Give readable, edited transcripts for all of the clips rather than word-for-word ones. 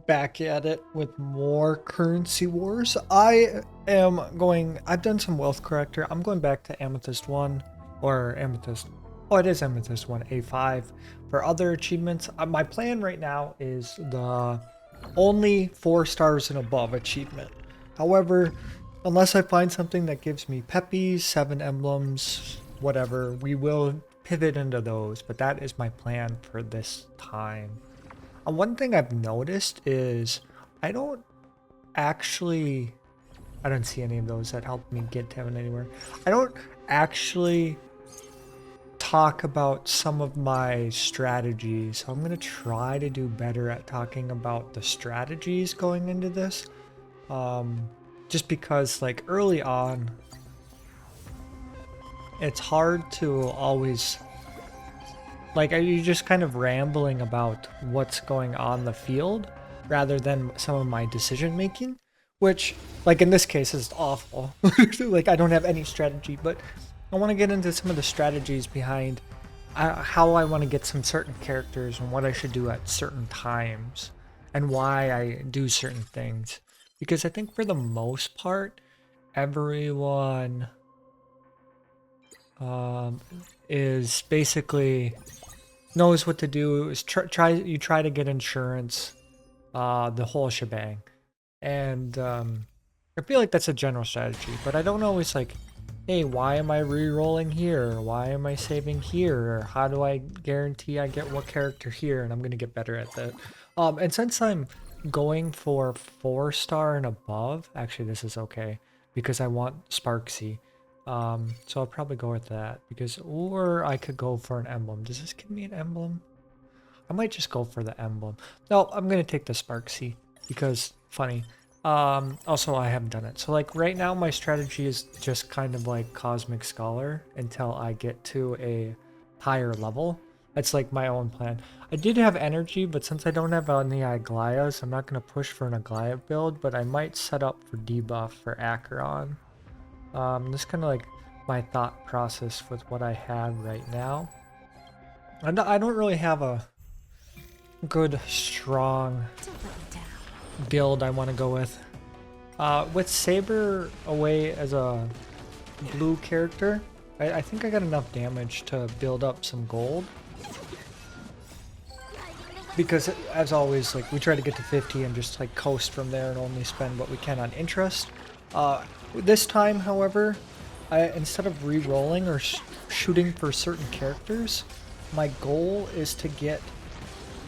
back at it with more currency wars. I've done some wealth corrector. I'm going back to Amethyst 1 or Amethyst. Oh, it is Amethyst 1, A5 for other achievements. My plan right now is the only 4 stars and above achievement. However, unless I find something that gives me peppies, 7 emblems, whatever, we will pivot into those. But that is my plan for this time. One thing I've noticed is I don't actually, I don't see any of those that help me get to heaven anywhere. I don't actually talk about some of my strategies. So I'm going to try to do better at talking about the strategies going into this. Just because like early on, it's hard to always like, are you just kind of rambling about what's going on in the field rather than some of my decision making, which like in this case is awful. Like I don't have any strategy, but I want to get into some of the strategies behind how I want to get some certain characters and what I should do at certain times and why I do certain things. Because I think for the most part, everyone is basically knows what to do. Is try to get insurance, the whole shebang, and I feel like that's a general strategy. But I don't always like, hey, why am I re-rolling here? Why am I saving here? Or how do I guarantee I get what character here? And I'm gonna get better at that. And since I'm going for 4-star and above, actually this is okay because I want Sparksy. So I'll probably go with that because, or I could go for an emblem. Does this give me an emblem? I might just go for the emblem. No, I'm gonna take the Sparksy because funny. Also I haven't done it. So like right now my strategy is just kind of like Cosmic Scholar until I get to a higher level. That's like my own plan. I did have energy, but since I don't have any Aglayas, I'm not gonna push for an Aglaya build, but I might set up for debuff for Acheron. This kind of like my thought process with what I have right now. I don't really have a good, strong build I want to go with. With Saber away as a blue character, I think I got enough damage to build up some gold. Because as always, like we try to get to 50 and just like coast from there and only spend what we can on interest. This time, however, instead of re-rolling or shooting for certain characters, my goal is to get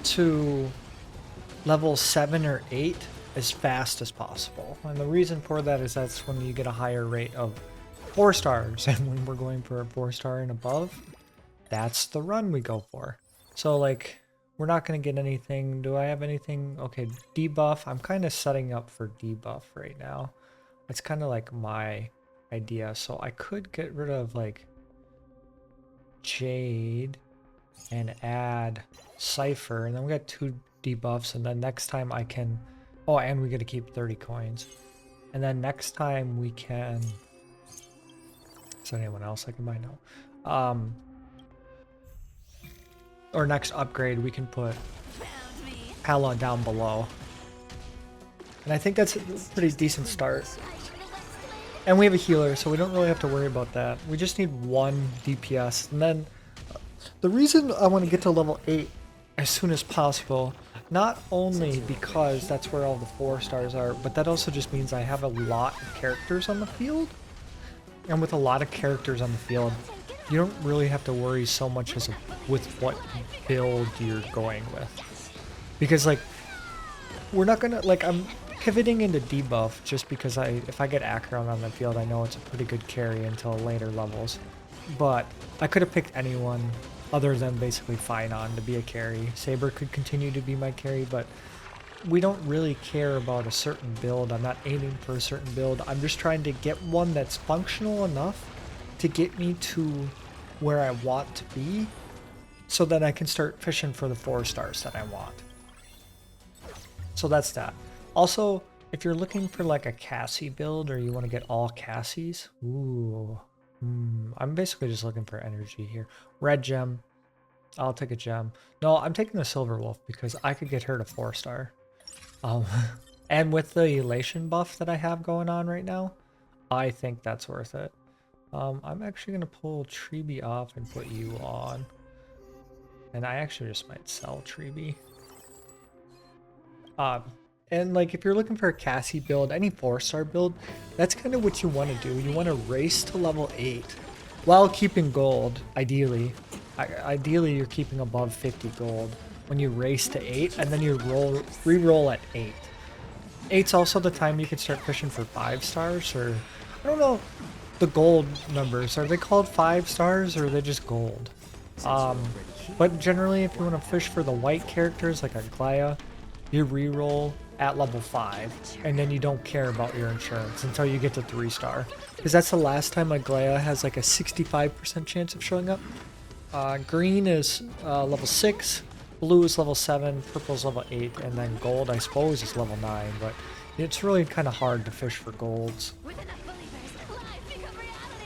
to level 7 or 8 as fast as possible. And the reason for that is that's when you get a higher rate of 4 stars. And when we're going for a 4-star and above, that's the run we go for. So like, we're not going to get anything. Do I have anything? Okay, debuff. I'm kind of setting up for debuff right now. It's kind of like my idea. So I could get rid of like Jade and add Cypher, and then we got 2 debuffs, and then next time I can, oh, and we get to keep 30 coins. And then next time we can, is there anyone else I can buy? No. Or next upgrade we can put Pella down below. And I think that's a pretty decent start. And we have a healer, so we don't really have to worry about that. We just need 1 DPS. And then the reason I want to get to level 8 as soon as possible, not only because that's where all the 4 stars are, but that also just means I have a lot of characters on the field. And with a lot of characters on the field, you don't really have to worry so much with what build you're going with. Because like, we're not gonna, like, I'm pivoting into debuff just because if I get Acheron on the field, I know it's a pretty good carry until later levels. But I could have picked anyone other than basically Finon to be a carry. Saber could continue to be my carry, but we don't really care about a certain build. I'm not aiming for a certain build. I'm just trying to get one that's functional enough to get me to where I want to be so that I can start fishing for the 4 stars that I want. So that's that. Also, if you're looking for like a Cassie build or you want to get all Cassies, I'm basically just looking for energy here. Red gem. I'll take a gem. No, I'm taking the Silver Wolf because I could get her to 4-star. Um, and with the elation buff that I have going on right now, I think that's worth it. I'm actually gonna pull Treeby off and put you on. And I actually just might sell Treeby. Um, and like if you're looking for a Cassie build, any 4-star build, that's kind of what you want to do. You want to race to level 8 while keeping gold, ideally. Ideally, you're keeping above 50 gold when you race to 8, and then you re-roll at 8. 8's also the time you can start fishing for 5 stars, or I don't know the gold numbers. Are they called 5 stars or are they just gold? But generally, if you want to fish for the white characters like Aglaia, you re-roll at level 5, and then you don't care about your insurance until you get to 3-star. Because that's the last time Aglaia has like a 65% chance of showing up. Green is level 6, blue is level 7, purple is level 8, and then gold, I suppose, is level 9, but it's really kind of hard to fish for golds.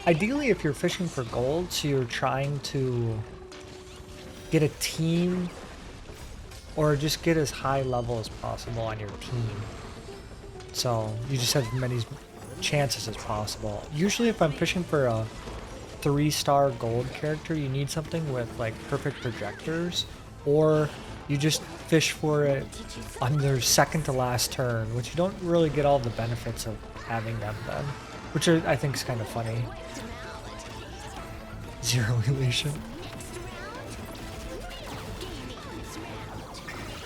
Ideally, if you're fishing for golds, you're trying to get a team or just get as high level as possible on your team. So you just have as many chances as possible. Usually if I'm fishing for a 3-star gold character, you need something with like perfect projectors, or you just fish for it on their second to last turn, which you don't really get all the benefits of having them then, which I think is kind of funny. 0 elation.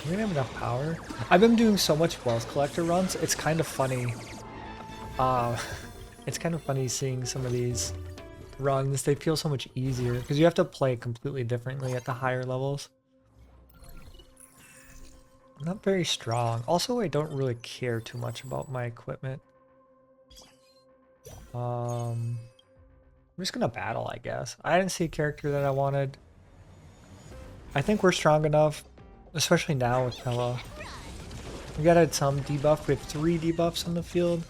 We're gonna have enough power. I've been doing so much wealth collector runs, it's kind of funny. It's kind of funny seeing some of these runs. They feel so much easier because you have to play completely differently at the higher levels. I'm not very strong. Also, I don't really care too much about my equipment. I'm just gonna battle, I guess. I didn't see a character that I wanted. I think we're strong enough, especially now with Pella. We got some debuff. We have 3 debuffs on the field.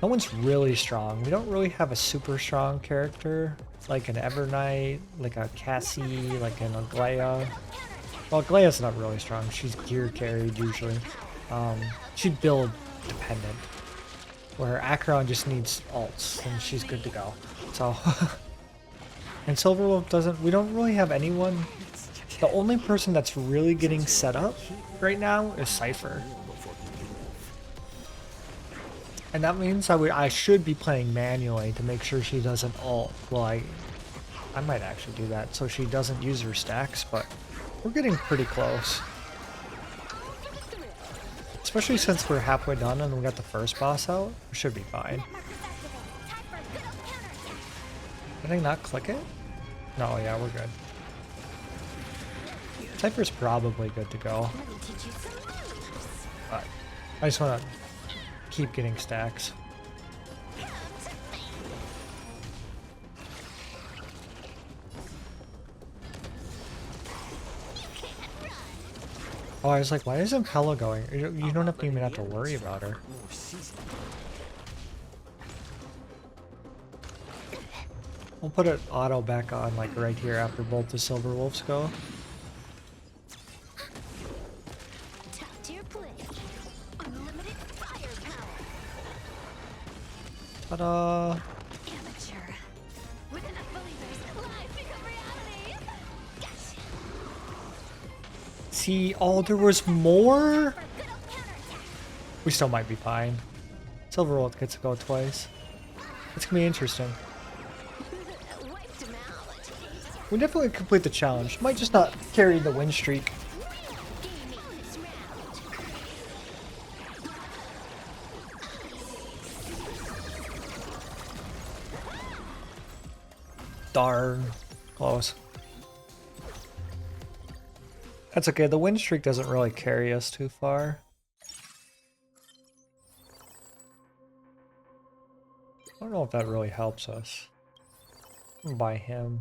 No one's really strong. We don't really have a super strong character, like an Evernight, like a Cassie, like an Aglaia. Well, Aglaia's not really strong. She's gear carried usually. She's build dependent, where Acheron just needs ults and she's good to go. So, and Silverwolf doesn't. We don't really have anyone. The only person that's really getting set up right now is Cypher. And that means I should be playing manually to make sure she doesn't ult. Well, I might actually do that so she doesn't use her stacks, but we're getting pretty close. Especially since we're halfway done and we got the first boss out, we should be fine. Did I not click it? No, yeah, we're good. Cypher's probably good to go. But I just want to keep getting stacks. Oh, I was like, why isn't Pella going? You don't even have to worry about her. We'll put it auto back on like right here after both the Silver Wolves go. Ta-da! See, oh, there was more? We still might be fine. Silver Wolf gets to go twice. It's gonna be interesting. We definitely complete the challenge. Might just not carry the win streak. Darn. Close. That's okay. The win streak doesn't really carry us too far. I don't know if that really helps us. I'm gonna buy him.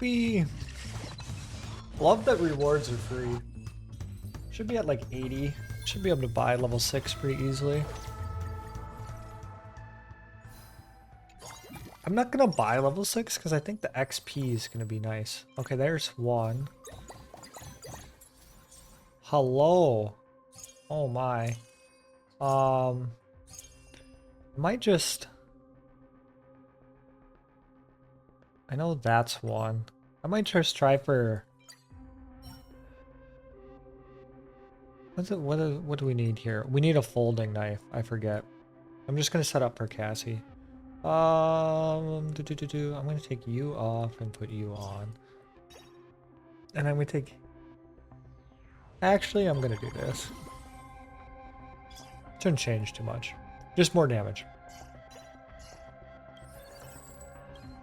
We love that rewards are free. Should be at like 80. Should be able to buy level 6 pretty easily. I'm not gonna buy level 6 because I think the XP is gonna be nice. Okay, there's one. Hello. Oh my. I might just... I know that's one. I might just try for... What do we need here? We need a folding knife. I forget. I'm just gonna set up for Cassie. I'm gonna take you off and put you on. And I'm gonna take... Actually, I'm gonna do this. Shouldn't change too much. Just more damage.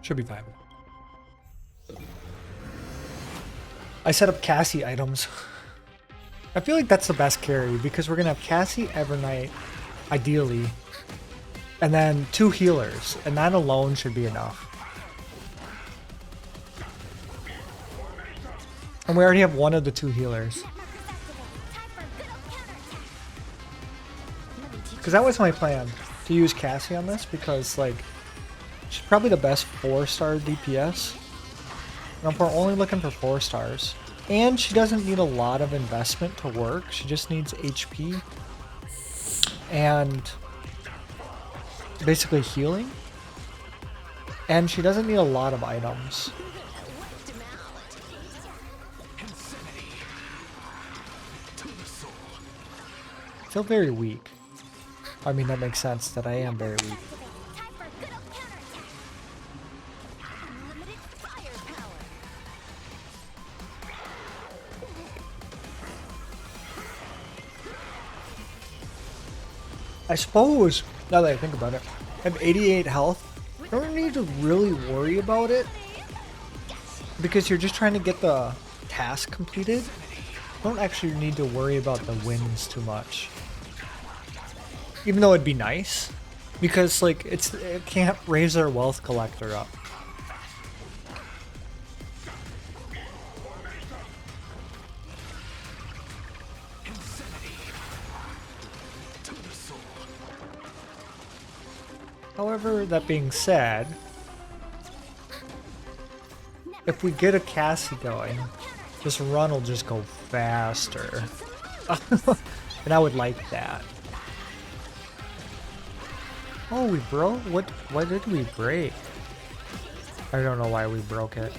Should be fine. I set up Cassie items. I feel like that's the best carry because we're gonna have Cassie, Evernight, ideally, and then 2 healers, and that alone should be enough. And we already have one of the 2 healers. Because that was my plan, to use Cassie on this, because like, she's probably the best 4-star DPS. And we're only looking for 4 stars. And she doesn't need a lot of investment to work. She just needs HP. And basically healing. And she doesn't need a lot of items. I feel very weak. I mean, that makes sense that I am very weak. I suppose, now that I think about it, I have 88 health. I don't need to really worry about it because you're just trying to get the task completed. You don't actually need to worry about the wins too much. Even though it'd be nice, because like it can't raise our wealth collector up. However, that being said, if we get a Cassie going, this run will just go faster. And I would like that. Oh, we broke? What did we break? I don't know why we broke it.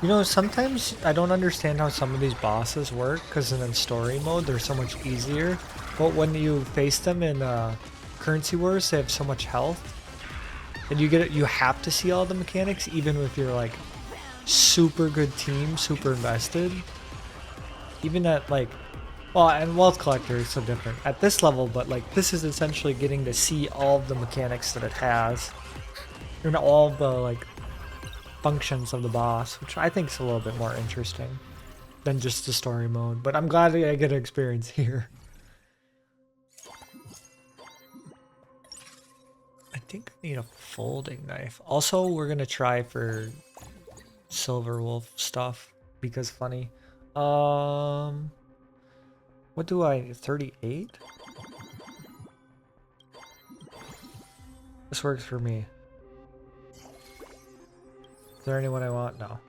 You know, sometimes I don't understand how some of these bosses work, because in story mode they're so much easier. But when you face them in Currency Wars, they have so much health. And you have to see all the mechanics, even if you're like super good team, super invested. Even at like, well, and Wealth Collector is so different at this level, but like this is essentially getting to see all of the mechanics that it has. And all the like functions of the boss, which I think is a little bit more interesting than just the story mode. But I'm glad I get to experience here. I think I need a folding knife. Also, we're gonna try for Silver Wolf stuff because funny. What do I? 38? This works for me. Is there anyone I want? No.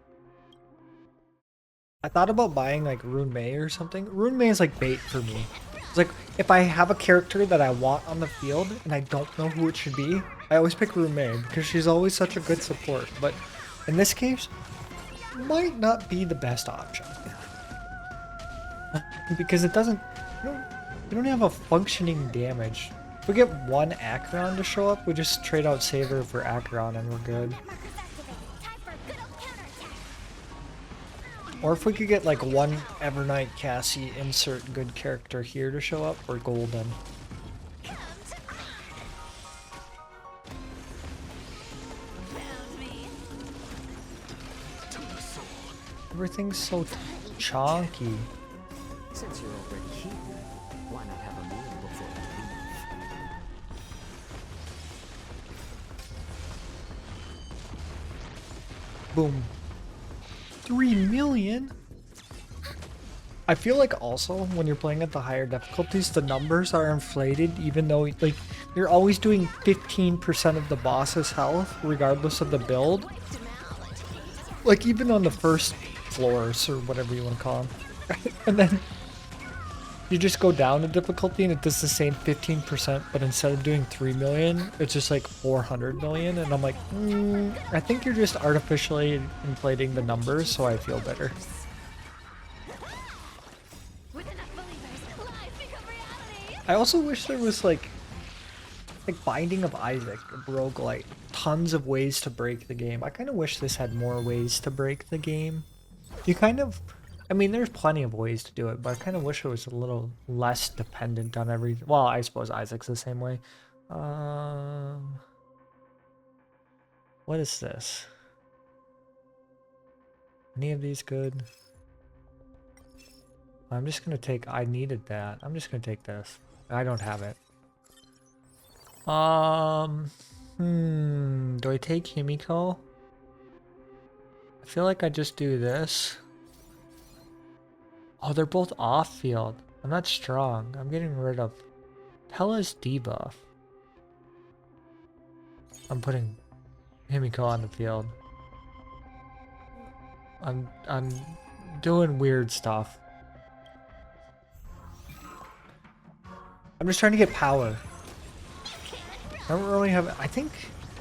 I thought about buying like Rune Mei or something. Rune Mei is like bait for me. It's like if I have a character that I want on the field and I don't know who it should be, I always pick Rune Mei because she's always such a good support. But in this case, might not be the best option. Because it doesn't, you don't have a functioning damage. If we get one Acheron to show up, we just trade out Saver for Acheron and we're good. Or if we could get like one Evernight Cassie insert good character here to show up, we're golden. Everything's so chonky. Since you're already here, why not have a meal before you leave? Boom. 3 million? I feel like also when you're playing at the higher difficulties, the numbers are inflated even though like You're always doing 15% of the boss's health, regardless of the build. Like, even on the first floors, or whatever you want to call them. And then you just go down in difficulty and it does the same 15%, but instead of doing 3 million, it's just like 400 million. And I'm like, I think you're just artificially inflating the numbers, so I feel better. I also wish there was like Binding of Isaac, a roguelite. Tons of ways to break the game. I kind of wish this had more ways to break the game. You kind of, I mean, there's plenty of ways to do it, but I kind of wish it was a little less dependent on everything. Well, I suppose Isaac's the same way. What is this? Any of these good? I'm just gonna take, I needed that. I'm just gonna take this. I don't have it. Do I take Himiko? I feel like I just do this. Oh, they're both off field. I'm not strong. I'm getting rid of Hella's debuff. I'm putting Himiko on the field. I'm doing weird stuff. I'm just trying to get power. I don't really have, I think,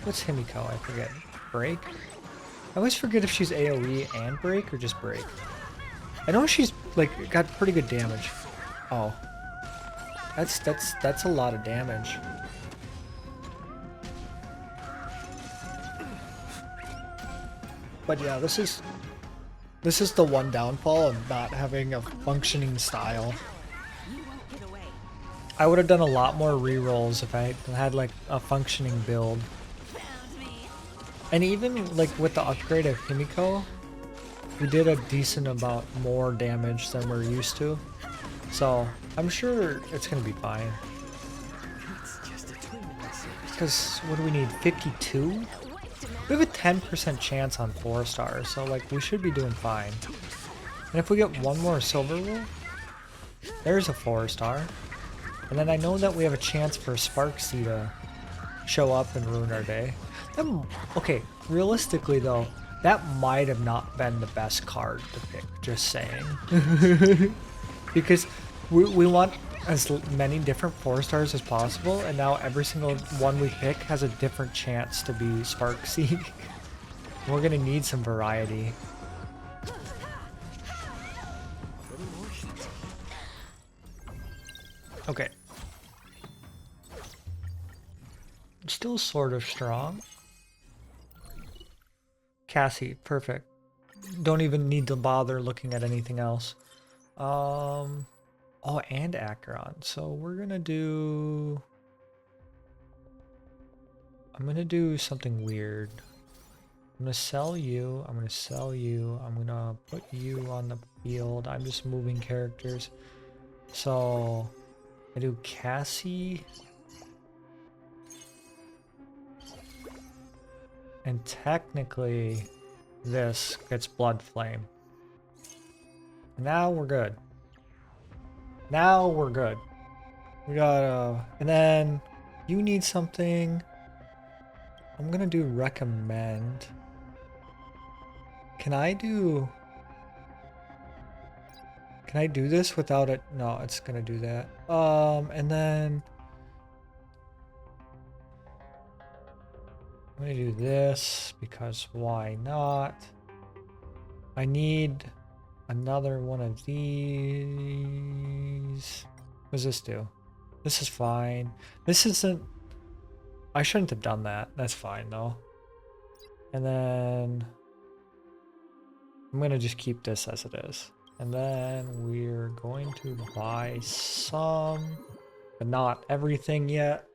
what's Himiko? I forget. Break? I always forget if she's AoE and break or just break. I know she's like got pretty good damage. Oh. That's a lot of damage. But yeah, this is the one downfall of not having a functioning style. I would have done a lot more rerolls if I had like a functioning build. And even like with the upgrade of Himiko, we did a decent amount more damage than we're used to. So I'm sure it's gonna be fine. Because what do we need? 52? We have a 10% chance on 4 stars, so like we should be doing fine. And if we get one more silver wool, there's a 4-star. And then I know that we have a chance for Sparksy to show up and ruin our day. Okay, realistically though, that might have not been the best card to pick, just saying. Because we want as many different 4-stars as possible, and now every single one we pick has a different chance to be Sparksy. We're gonna need some variety. Okay. Still sort of strong. Cassie, perfect. Don't even need to bother looking at anything else. Oh, and Acheron. So we're gonna do... I'm gonna do something weird. I'm gonna sell you. I'm gonna sell you. I'm gonna put you on the field. I'm just moving characters. So I do Cassie. And technically, this gets Blood Flame. Now we're good. Now we're good. We gotta... And then, you need something. I'm gonna do recommend. Can I do this without it? No, it's gonna do that. And then... I'm gonna do this because why not? I need another one of these. What does this do? This is fine. This isn't... I shouldn't have done that. That's fine though. And then I'm gonna just keep this as it is. And then we're going to buy some, but not everything yet.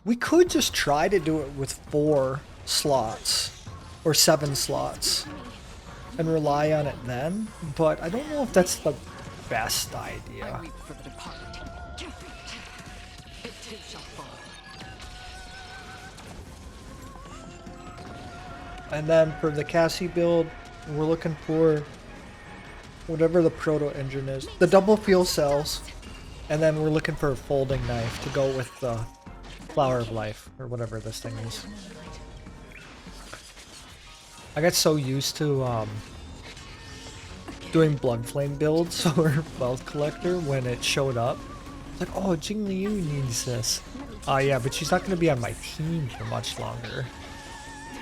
We could just try to do it with 4 slots or 7 slots and rely on it then, but I don't know if that's the best idea. And then for the Cassie build, we're looking for whatever the proto engine is. The double fuel cells. And then we're looking for a folding knife to go with the Flower of Life, or whatever this thing is. I got so used to doing Blood Flame builds or Wealth Collector when it showed up. It's like, oh, Jing Liu needs this. Yeah, but she's not going to be on my team for much longer.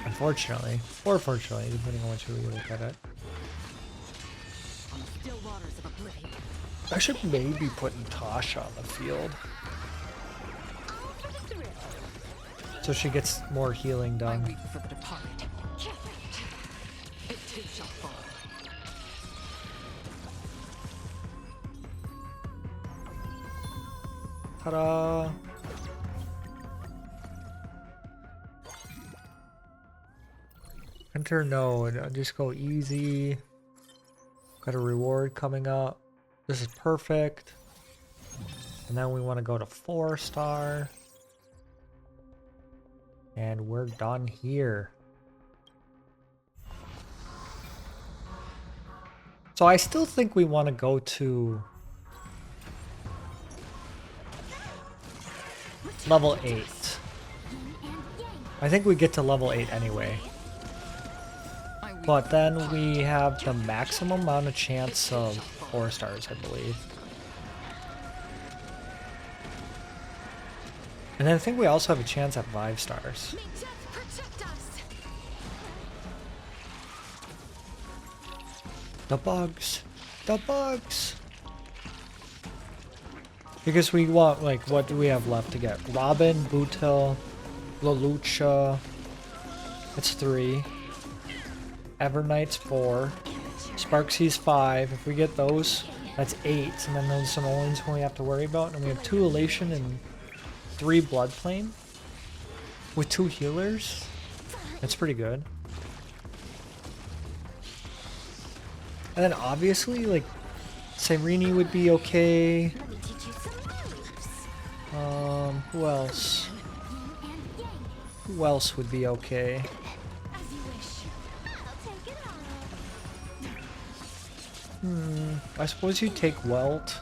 Unfortunately. Or fortunately, depending on which way you look at it. I should maybe put Natasha on the field. So she gets more healing done. Ta-da! Enter node. Just go easy. Got a reward coming up. This is perfect. And then we want to go to 4-star. And we're done here. So I still think we want to go to level 8. I think we get to level 8 anyway. But then we have the maximum amount of chance of 4 stars, I believe. And then I think we also have a chance at 5 stars. The bugs! The bugs! Because we want, like, what do we have left to get? Robin, Bootil, Leloucha. That's 3. Everknight's 4. Sparksy's 5. If we get those, that's 8. And then those are the only ones we have to worry about. And we have 2 Elation and 3 Blood Flame. With 2 healers. That's pretty good. And then obviously, like, Cyrene would be okay. Who else? Who else would be okay? I suppose you take Welt.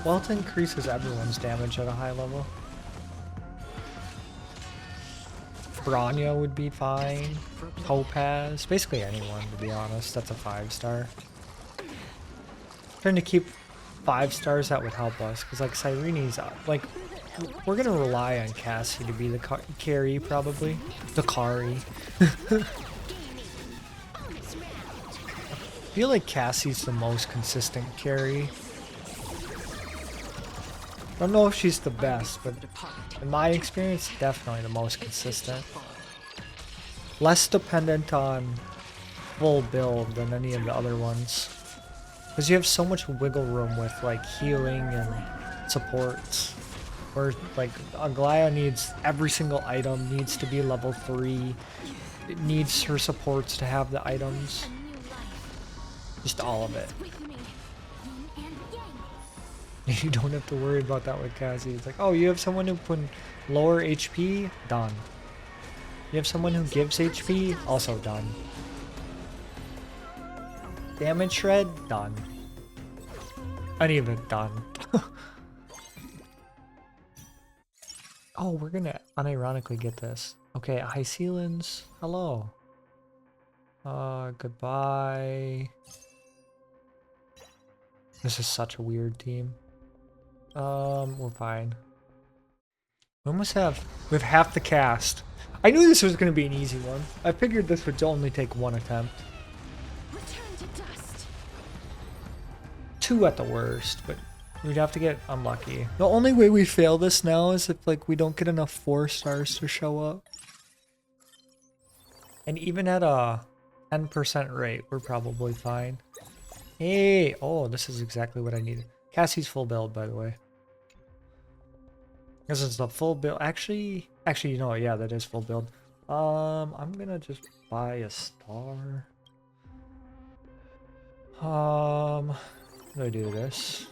Welt increases everyone's damage at a high level. Branya would be fine. Topaz. Basically anyone, to be honest. That's a 5-star. Trying to keep 5 stars that would help us. Because, like, Cyrene's... Like, we're going to rely on Cassie to be the carry, probably. The Kari. I feel like Cassie's the most consistent carry. I don't know if she's the best, but in my experience, definitely the most consistent. Less dependent on full build than any of the other ones. Because you have so much wiggle room with, like, healing and supports. Where, like, Aglaya needs every single item, needs to be level 3. It needs her supports to have the items. Just all of it. You don't have to worry about that with Cassie. It's like, oh, you have someone who put lower HP? Done. You have someone who gives HP? Also done. Damage shred? Done. Uneven? Done. Oh, we're gonna unironically get this. Okay, Hycealans. Hello. Goodbye. This is such a weird team. We're fine. We almost have... We have half the cast. I knew this was going to be an easy one. I figured this would only take 1 attempt. 2 at the worst, but we'd have to get unlucky. The only way we fail this now is if, like, we don't get enough 4 stars to show up. And even at a 10% rate, we're probably fine. Hey! Oh, this is exactly what I needed. Cassie's full build, by the way. This is the full build. Actually, you know what? Yeah, that is full build. I'm gonna just buy a star. How do I do this?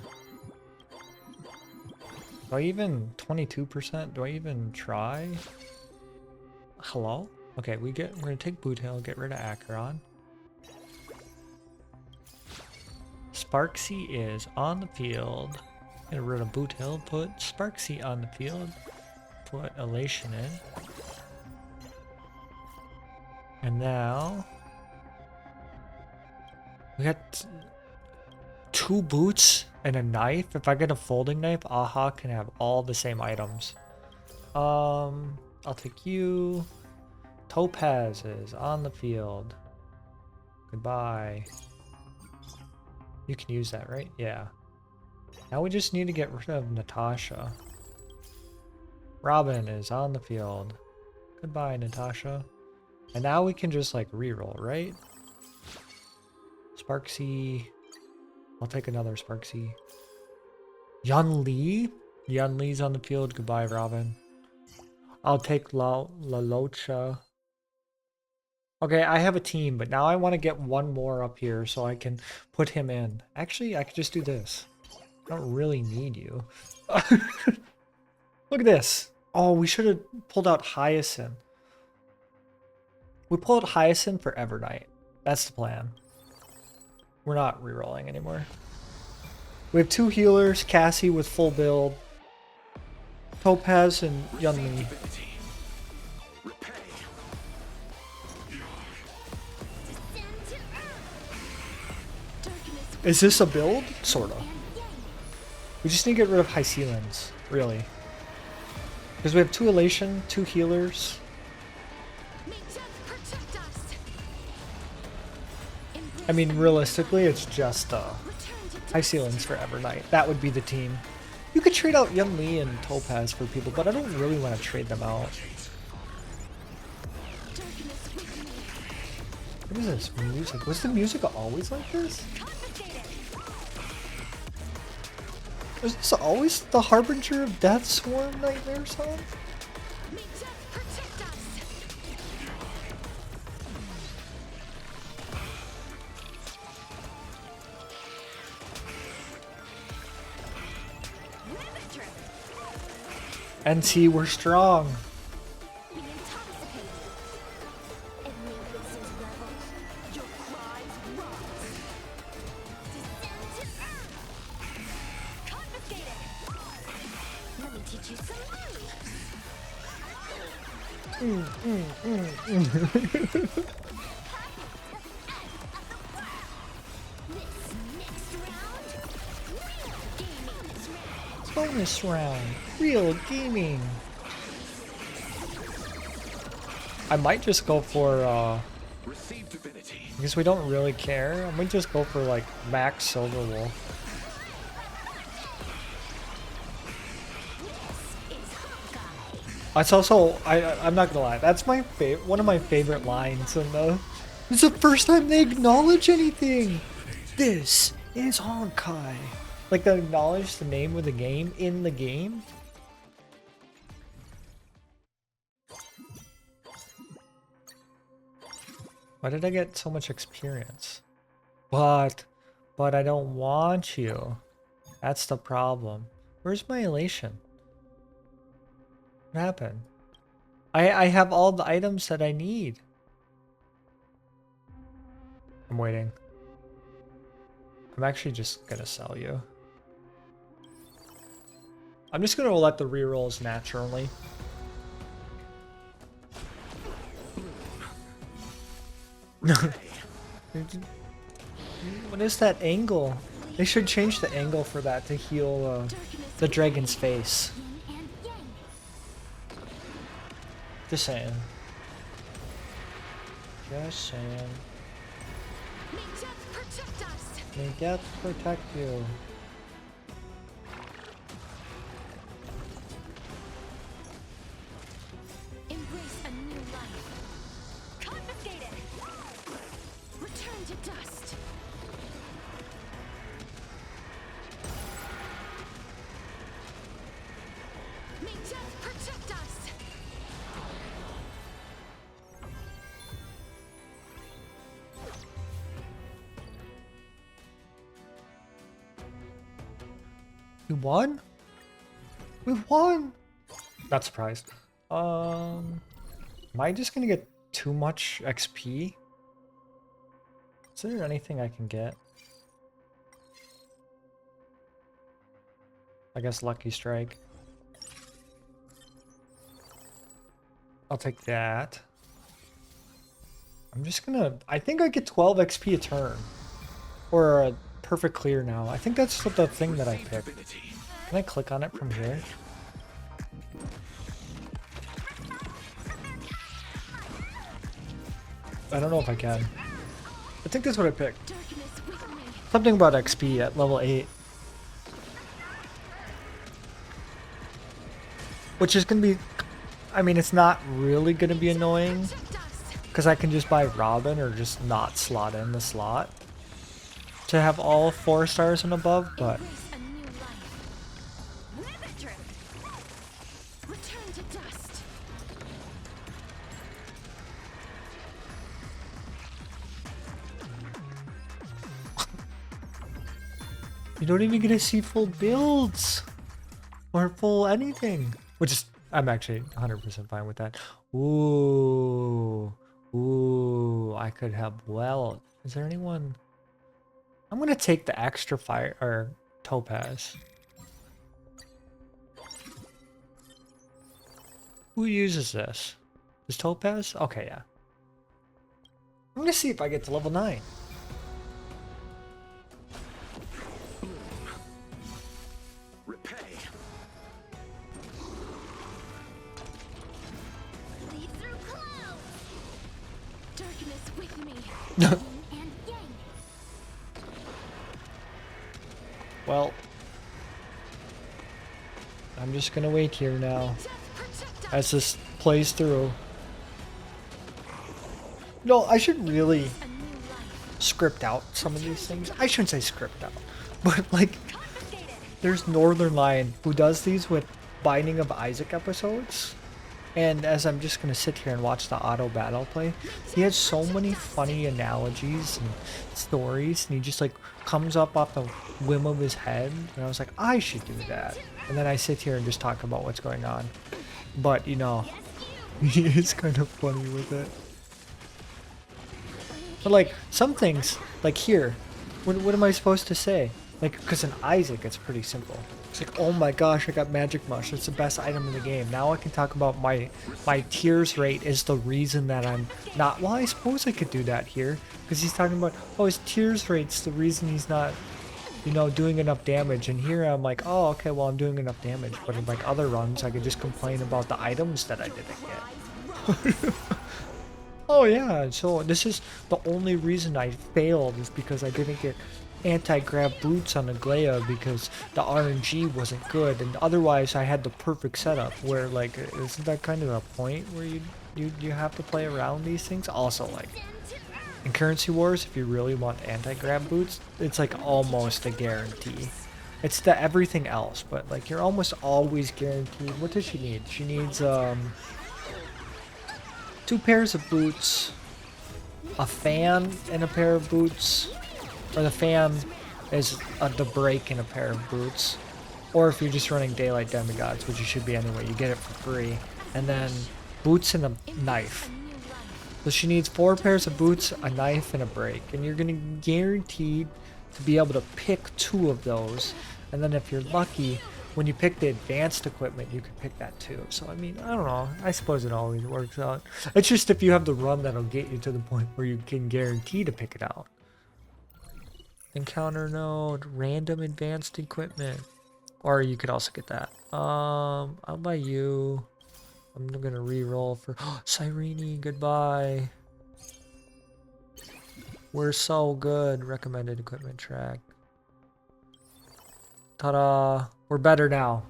Do I even 22%? Do I even try? Hello? Okay, we're gonna take Bootil, get rid of Acheron. Sparksy is on the field. Get rid of Boot Hill, put Sparksy on the field, put Elation in. And now we got 2 boots and a knife. If I get a folding knife, Aha can have all the same items. I'll take you. Topaz is on the field. Goodbye. You can use that, right? Yeah. Now we just need to get rid of Natasha. Robin is on the field. Goodbye, Natasha. And now we can just like reroll, right? Sparksy. I'll take another Sparksy. Yun Li? Yun Li's on the field. Goodbye, Robin. I'll take La Locha. Okay, I have a team, but now I want to get one more up here so I can put him in. Actually, I could just do this. I don't really need you. Look at this. Oh, we should have pulled out Hyacinth. We pulled Hyacinth for Evernight. That's the plan. We're not rerolling anymore. We have 2 healers, Cassie with full build, Topaz and Yunli. Is this a build? Sorta. We just need to get rid of high ceilings, really. Because we have 2 elation, 2 healers. I mean, realistically, it's just high ceilings for Evernight. That would be the team. You could trade out Yun Li and Topaz for people, but I don't really want to trade them out. What is this music? Was the music always like this? Was this always the Harbinger of Death Swarm Nightmare song? NT, we're strong. Bonus round, real gaming. I might just go for because we don't really care. I might just go for like max Silverwolf. It's also I'm not gonna lie. That's my one of my favorite lines in the. It's the first time they acknowledge anything. This is Honkai. Like they acknowledge the name of the game in the game. Why did I get so much experience? But I don't want you. That's the problem. Where's my elation? What happened? I have all the items that I need. I'm waiting. I'm actually just gonna sell you. I'm just gonna let the rerolls naturally. What is that angle? They should change the angle for that to heal the dragon's face. Just saying. Just saying. May death protect you. Embrace a new life. Confiscate it. Return to dust. May death protect us. We won? We won! Not surprised. Am I just gonna get too much XP? Is there anything I can get? I guess Lucky Strike. I'll take that. I'm just gonna... I think I get 12 XP a turn. Or a perfect clear now. I think that's the thing that I picked. Can I click on it from here? I don't know if I can. I think that's what I picked. Darkness with me. Something about XP at level 8. Which is going to be... I mean, it's not really going to be annoying. Protect us. Because I can just buy Robin or just not slot in the slot. To have all 4 stars and above, but... Embrace a new life. Live it. Return to dust. You don't even get to see full builds. Or full anything. Which is... I'm actually 100% fine with that. Ooh. Ooh. I could have wealth. Is there anyone... I'm gonna take the extra fire or topaz. Who uses this? Is topaz? Okay, yeah. I'm gonna see if I get to level 9. Repay. Lead through clouds. Darkness with me. Yin and yang. Well, I'm just gonna wait here now Just protect us. as this plays through. No, I should really A new life. script out some of these things. I shouldn't say script out, but like, Confiscated. there's Northern Lion who does these with Binding of Isaac episodes. And as I'm just gonna sit here and watch the auto battle play, he has so many funny analogies and stories, and he just like comes up off the whim of his head. And I was like, I should do that. And then I sit here and just talk about what's going on. But you know, he is kind of funny with it. But like some things, like here, what am I supposed to say? Like, because in Isaac, it's pretty simple. It's like, oh my gosh, I got Magic Mush. It's the best item in the game. Now I can talk about my tears rate is the reason that I'm not. Well, I suppose I could do that here, because he's talking about, oh, his tears rate's the reason he's not, you know, doing enough damage. And here I'm like, oh, okay, well, I'm doing enough damage. But in like other runs, I could just complain about the items that I didn't get. Oh yeah, so this is the only reason I failed is because I didn't get anti-grab boots on Aglaya because the RNG wasn't good, and otherwise I had the perfect setup where, like, isn't that kind of the point where you have to play around these things? Also, like, in Currency Wars, if you really want anti-grab boots, it's like almost a guarantee. It's the everything else, but like you're almost always guaranteed. What does she need? She needs 2 pairs of boots, a fan and a pair of boots, or the fan is the break in a pair of boots, or if you're just running Daylight Demigods, which you should be anyway, you get it for free, and then boots and a knife. So she needs 4 pairs of boots, a knife, and a break, and you're gonna guaranteed to be able to pick 2 of those, and then if you're lucky, when you pick the advanced equipment, you can pick that too. So, I mean, I don't know. I suppose it always works out. It's just if you have the run that'll get you to the point where you can guarantee to pick it out. Encounter node, random advanced equipment. Or you could also get that. I'll buy you. I'm gonna re-roll for Cyrene, goodbye. We're so good. Recommended equipment track. Ta-da! We're better now.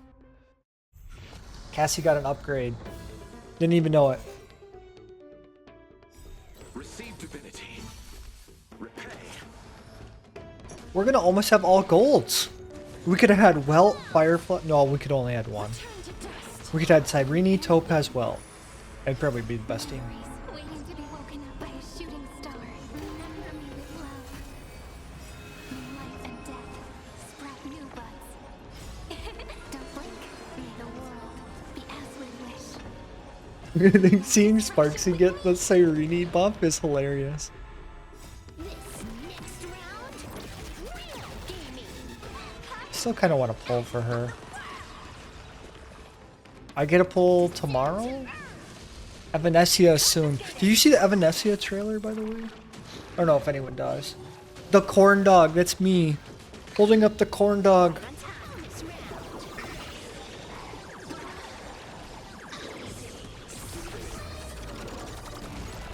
Cassie got an upgrade. Didn't even know it. Receive divinity. Repay. We're gonna almost have all golds. We could have had Welt, Firefly. No, we could only had one. Turn to dust. We could have had Cyrene, Topaz, Welt. That'd probably be the best team. Waiting to be woken up by a shooting star. Remember me with love. In life and death, sprout new buds. Don't blink. May the world be as we wish. Seeing Sparksy get the Cyrene buff is hilarious. This next round, real gaming. Still kind of want to pull for her. I get a pull tomorrow? Evanescia soon. Did you see the Evanescia trailer, by the way? I don't know if anyone does. The corn dog, that's me. Holding up the corn dog.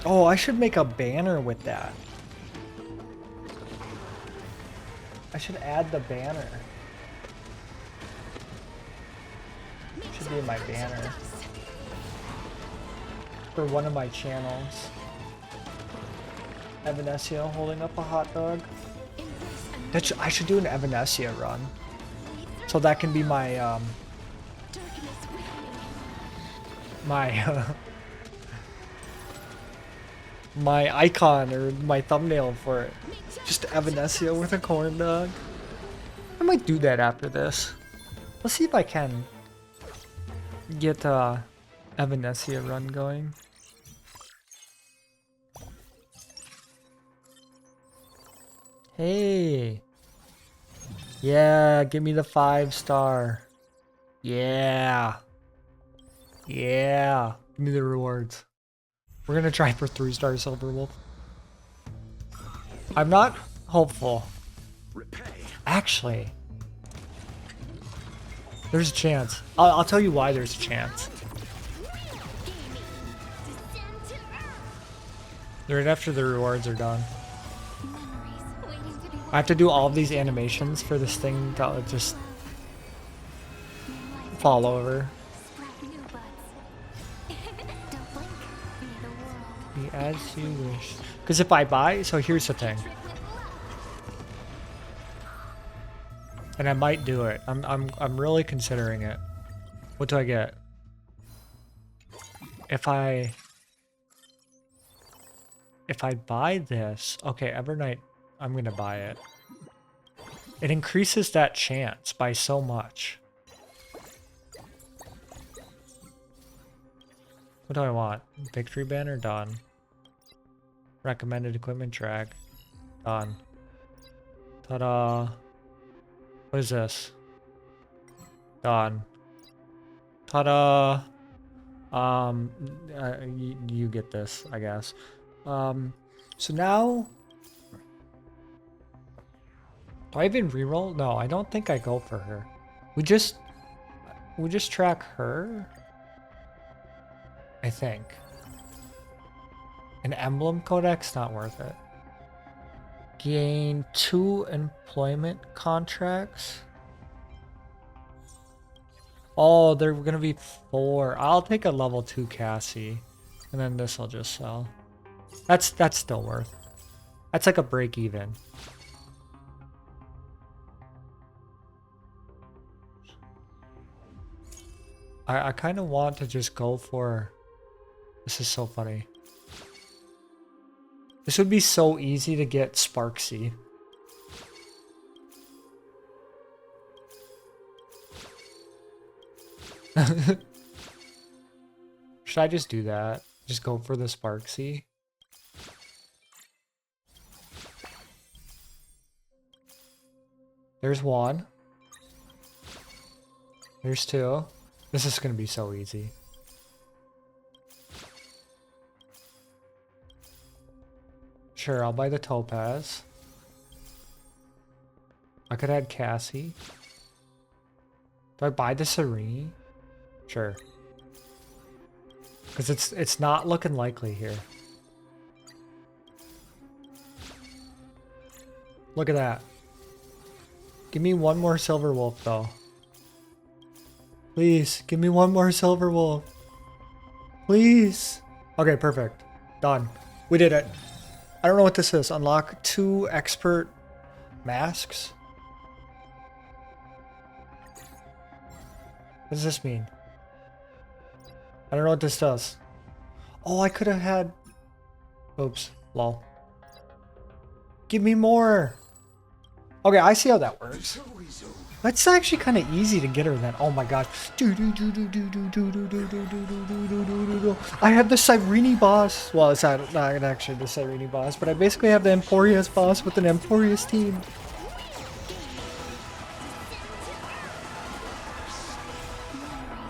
Oh, I should make a banner with that. I should add the banner. Should be my banner. For one of my channels. Evanescia holding up a hot dog. I should do an Evanescia run. So that can be my, my, my icon or my thumbnail for it. Just Evanescia with a corn dog. I might do that after this. Let's see if I can get a Evanescia run going. Hey. Yeah, give me the 5-star. Yeah. Yeah. Give me the rewards. We're gonna try for 3-star Silver Wolf. I'm not hopeful. Actually, there's a chance. I'll tell you why there's a chance. Right after the rewards are done. I have to do all of these animations for this thing to just fall over. Be as you wish. Because if I buy, so here's the thing. And I might do it. I'm really considering it. What do I get? If I buy this, okay, Evernight, I'm gonna buy it. It increases that chance by so much. What do I want? Victory banner? Done. Recommended equipment track? Done. Ta-da. What is this? Done. Ta-da. You get this, I guess. So now... Do I even reroll? No, I don't think I go for her. We just track her? I think. An emblem codex, not worth it. Gain 2 employment contracts. Oh, they're gonna be 4. I'll take a level 2 Cassie, and then this I'll just sell. That's still worth. That's like a break even. I kind of want to just go for... This is so funny. This would be so easy to get Sparksy. Should I just do that? Just go for the Sparksy? There's 1. There's 2. This is gonna be so easy. Sure, I'll buy the Topaz. I could add Cassie. Do I buy the Serene? Sure. Because it's not looking likely here. Look at that. Give me one more Silver Wolf though. Please, give me one more Silver Wolf. Please. Okay, perfect. Done. We did it. I don't know what this is. Unlock 2 expert masks? What does this mean? I don't know what this does. Oh, I could have had... Oops. Lol. Give me more! Okay, I see how that works. That's actually kind of easy to get her then. Oh my gosh. I have the Cyrene boss. Well, it's not actually the Cyrene boss, but I basically have the Emporius boss with an Emporius team.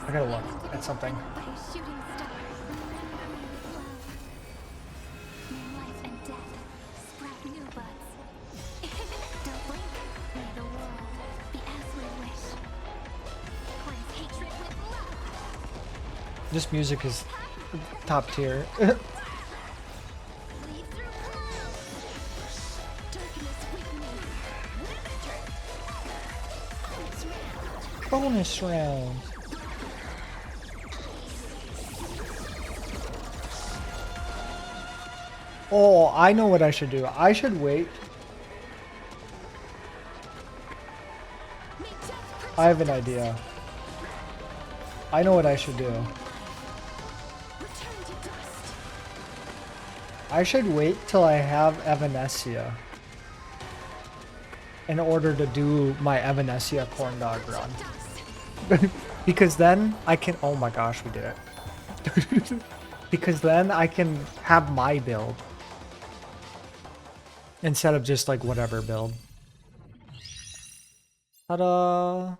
I gotta look. at something. By a shooting star, remember me with love. May life and death sprout new buds. Don't blink, may the world be as we wish. Cleanse hatred with love. This music is top tier. Lead through clouds. Darkness with me. Bonus round. Oh, I know what I should do. I should wait. I have an idea. I know what I should do. Return to dust. I should wait till I have Evanescia in order to do my Evanescia corn dog run. Because then I can, oh my gosh, we did it. Because then I can have my build instead of just like whatever build. Ta-da!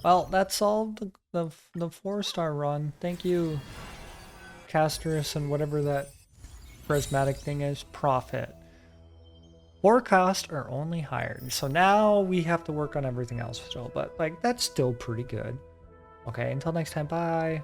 Well, that's all the 4-star run. Thank you, Casterus, and whatever that prismatic thing is. Profit. Forecast are only hired. So now we have to work on everything else still, but like that's still pretty good. Okay, until next time, bye.